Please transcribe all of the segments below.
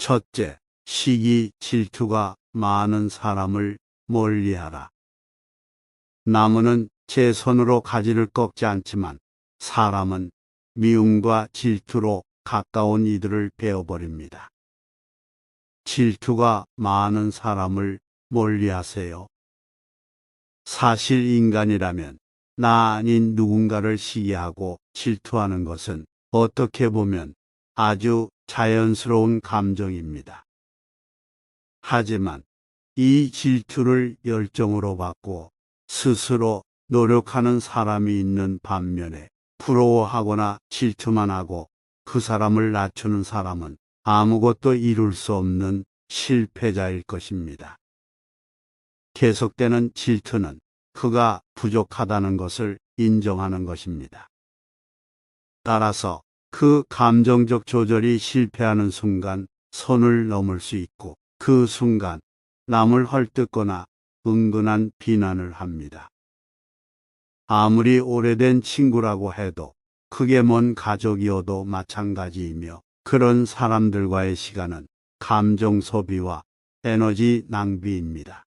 첫째, 시기 질투가 많은 사람을 멀리하라. 나무는 제 손으로 가지를 꺾지 않지만 사람은 미움과 질투로 가까운 이들을 베어버립니다. 질투가 많은 사람을 멀리하세요. 사실 인간이라면 나 아닌 누군가를 시기하고 질투하는 것은 어떻게 보면 아주 자연스러운 감정입니다. 하지만 이 질투를 열정으로 바꾸어 스스로 노력하는 사람이 있는 반면에 부러워하거나 질투만 하고 그 사람을 낮추는 사람은 아무것도 이룰 수 없는 실패자일 것입니다. 계속되는 질투는 그가 부족하다는 것을 인정하는 것입니다. 따라서 그 감정적 조절이 실패하는 순간 선을 넘을 수 있고 그 순간 남을 헐뜯거나 은근한 비난을 합니다. 아무리 오래된 친구라고 해도 크게 먼 가족이어도 마찬가지이며 그런 사람들과의 시간은 감정 소비와 에너지 낭비입니다.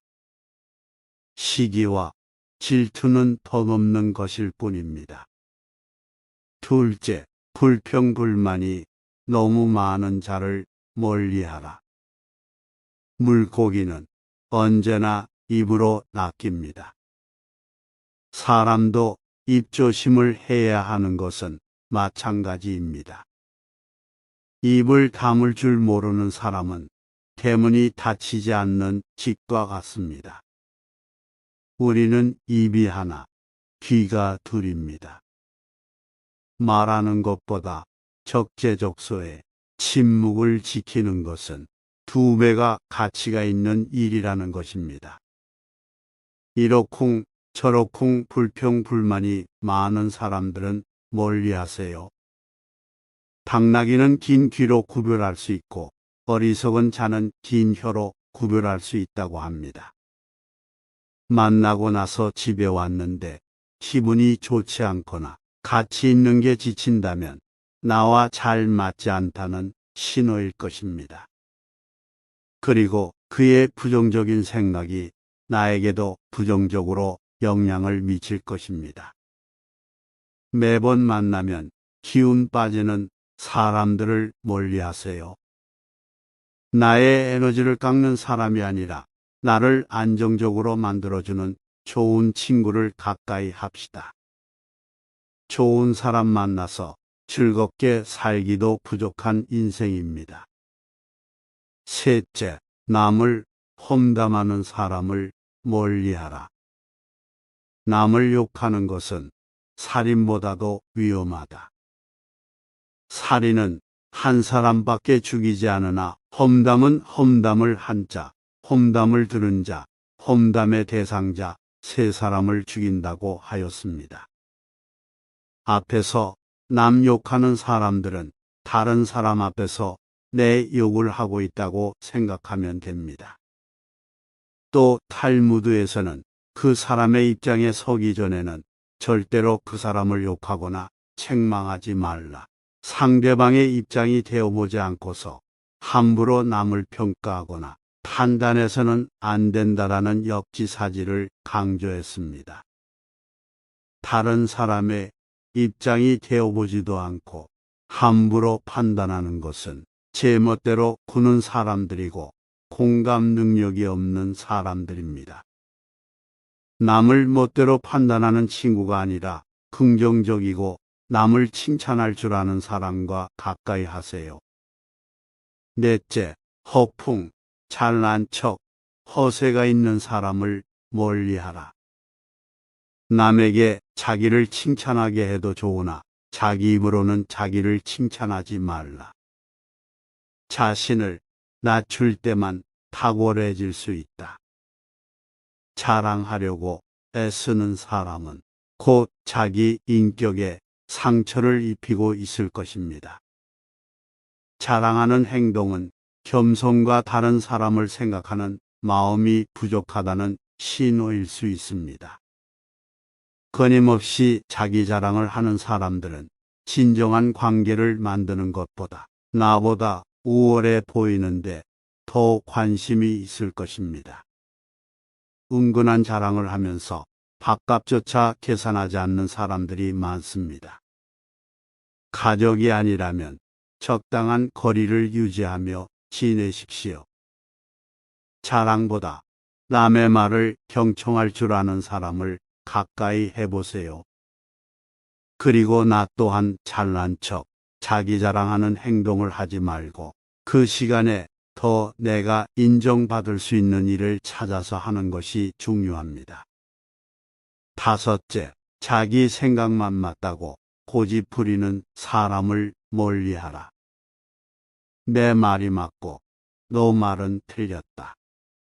시기와 질투는 덧없는 것일 뿐입니다. 둘째, 불평불만이 너무 많은 자를 멀리하라. 물고기는 언제나 입으로 낚입니다. 사람도 입조심을 해야 하는 것은 마찬가지입니다. 입을 다물 줄 모르는 사람은 대문이 닫히지 않는 집과 같습니다. 우리는 입이 하나, 귀가 둘입니다. 말하는 것보다 적재적소에 침묵을 지키는 것은 2배가 가치가 있는 일이라는 것입니다. 이러쿵 저러쿵 불평불만이 많은 사람들은 멀리하세요. 당나귀는 긴 귀로 구별할 수 있고 어리석은 자는 긴 혀로 구별할 수 있다고 합니다. 만나고 나서 집에 왔는데 기분이 좋지 않거나 가치 있는 게 지친다면 나와 잘 맞지 않다는 신호일 것입니다. 그리고 그의 부정적인 생각이 나에게도 부정적으로 영향을 미칠 것입니다. 매번 만나면 기운 빠지는 사람들을 멀리하세요. 나의 에너지를 깎는 사람이 아니라 나를 안정적으로 만들어주는 좋은 친구를 가까이 합시다. 좋은 사람 만나서 즐겁게 살기도 부족한 인생입니다. 셋째, 남을 험담하는 사람을 멀리하라. 남을 욕하는 것은 살인보다도 위험하다. 살인은 한 사람밖에 죽이지 않으나 험담은 험담을 한 자, 험담을 들은 자, 험담의 대상자 3사람을 죽인다고 하였습니다. 앞에서 남 욕하는 사람들은 다른 사람 앞에서 내 욕을 하고 있다고 생각하면 됩니다. 또 탈무드에서는 그 사람의 입장에 서기 전에는 절대로 그 사람을 욕하거나 책망하지 말라. 상대방의 입장이 되어보지 않고서 함부로 남을 평가하거나 판단해서는 안 된다라는 역지사지를 강조했습니다. 다른 사람의 입장이 되어보지도 않고 함부로 판단하는 것은 제멋대로 구는 사람들이고 공감 능력이 없는 사람들입니다. 남을 멋대로 판단하는 친구가 아니라 긍정적이고 남을 칭찬할 줄 아는 사람과 가까이 하세요. 넷째, 허풍, 잘난 척, 허세가 있는 사람을 멀리하라. 남에게 자기를 칭찬하게 해도 좋으나 자기 입으로는 자기를 칭찬하지 말라. 자신을 낮출 때만 탁월해질 수 있다. 자랑하려고 애쓰는 사람은 곧 자기 인격에 상처를 입히고 있을 것입니다. 자랑하는 행동은 겸손과 다른 사람을 생각하는 마음이 부족하다는 신호일 수 있습니다. 끊임없이 자기 자랑을 하는 사람들은 진정한 관계를 만드는 것보다 나보다 우월해 보이는데 더 관심이 있을 것입니다. 은근한 자랑을 하면서 밥값조차 계산하지 않는 사람들이 많습니다. 가족이 아니라면 적당한 거리를 유지하며 지내십시오. 자랑보다 남의 말을 경청할 줄 아는 사람을 가까이 해보세요. 그리고 나 또한 잘난 척, 자기 자랑하는 행동을 하지 말고 그 시간에 더 내가 인정받을 수 있는 일을 찾아서 하는 것이 중요합니다. 다섯째, 자기 생각만 맞다고 고집 부리는 사람을 멀리하라. 내 말이 맞고 너 말은 틀렸다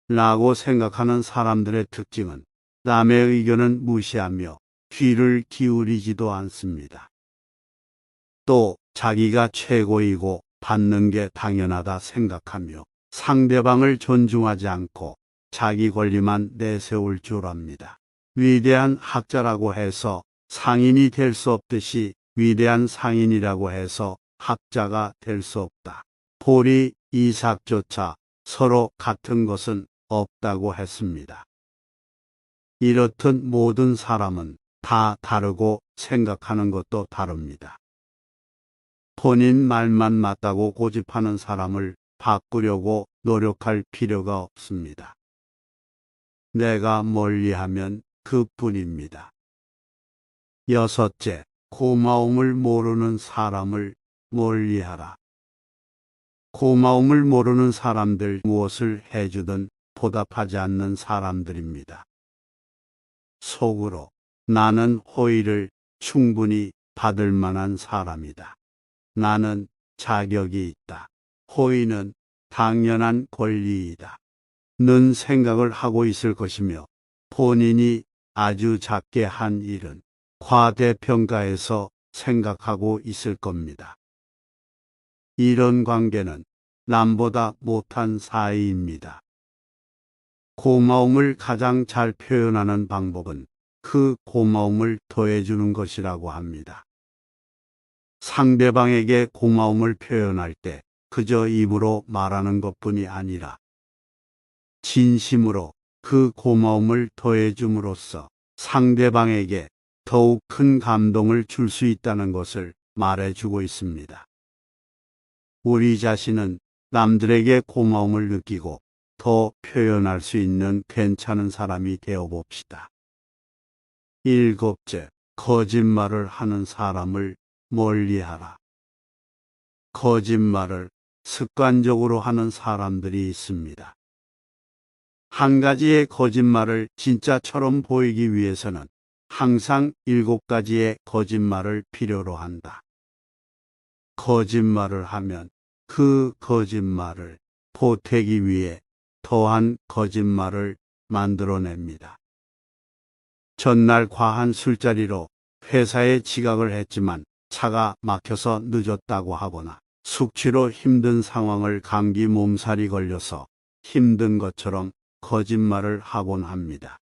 라고 생각하는 사람들의 특징은 남의 의견은 무시하며 귀를 기울이지도 않습니다. 또 자기가 최고이고 받는 게 당연하다 생각하며 상대방을 존중하지 않고 자기 권리만 내세울 줄 압니다. 위대한 학자라고 해서 상인이 될 수 없듯이 위대한 상인이라고 해서 학자가 될 수 없다. 보리, 이삭조차 서로 같은 것은 없다고 했습니다. 이렇듯 모든 사람은 다 다르고 생각하는 것도 다릅니다. 본인 말만 맞다고 고집하는 사람을 바꾸려고 노력할 필요가 없습니다. 내가 멀리하면 그뿐입니다. 여섯째, 고마움을 모르는 사람을 멀리하라. 고마움을 모르는 사람들 무엇을 해주든 보답하지 않는 사람들입니다. 속으로 나는 호의를 충분히 받을 만한 사람이다. 나는 자격이 있다. 호의는 당연한 권리이다. 는 생각을 하고 있을 것이며 본인이 아주 작게 한 일은 과대평가해서 생각하고 있을 겁니다. 이런 관계는 남보다 못한 사이입니다. 고마움을 가장 잘 표현하는 방법은 그 고마움을 더해주는 것이라고 합니다. 상대방에게 고마움을 표현할 때 그저 입으로 말하는 것뿐이 아니라 진심으로 그 고마움을 더해줌으로써 상대방에게 더욱 큰 감동을 줄 수 있다는 것을 말해주고 있습니다. 우리 자신은 남들에게 고마움을 느끼고 더 표현할 수 있는 괜찮은 사람이 되어 봅시다. 일곱째, 거짓말을 하는 사람을 멀리하라. 거짓말을 습관적으로 하는 사람들이 있습니다. 한 가지의 거짓말을 진짜처럼 보이기 위해서는 항상 7가지의 거짓말을 필요로 한다. 거짓말을 하면 그 거짓말을 보태기 위해 더한 거짓말을 만들어냅니다. 전날 과한 술자리로 회사에 지각을 했지만 차가 막혀서 늦었다고 하거나 숙취로 힘든 상황을 감기 몸살이 걸려서 힘든 것처럼 거짓말을 하곤 합니다.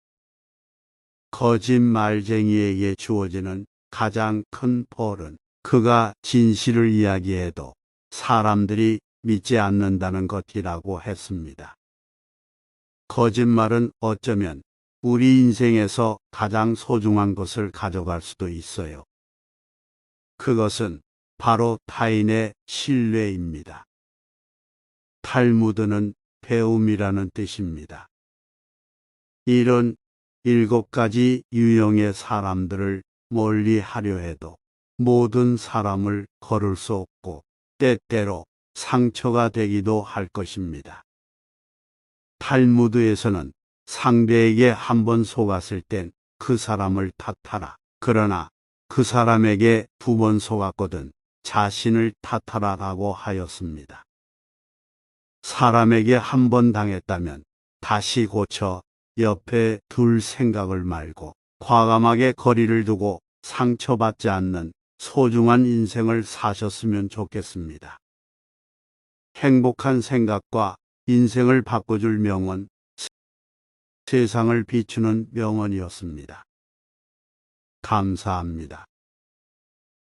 거짓말쟁이에게 주어지는 가장 큰 벌은 그가 진실을 이야기해도 사람들이 믿지 않는다는 것이라고 했습니다. 거짓말은 어쩌면 우리 인생에서 가장 소중한 것을 가져갈 수도 있어요. 그것은 바로 타인의 신뢰입니다. 탈무드는 배움이라는 뜻입니다. 이런 7가지 유형의 사람들을 멀리 하려 해도 모든 사람을 거를 수 없고 때때로 상처가 되기도 할 것입니다. 탈무드에서는 상대에게 한번 속았을 땐 그 사람을 탓하라. 그러나 그 사람에게 2번 속았거든 자신을 탓하라라고 하였습니다. 사람에게 한번 당했다면 다시 고쳐 옆에 둘 생각을 말고 과감하게 거리를 두고 상처받지 않는 소중한 인생을 사셨으면 좋겠습니다. 행복한 생각과 인생을 바꿔줄 명언, 세상을 비추는 명언이었습니다. 감사합니다.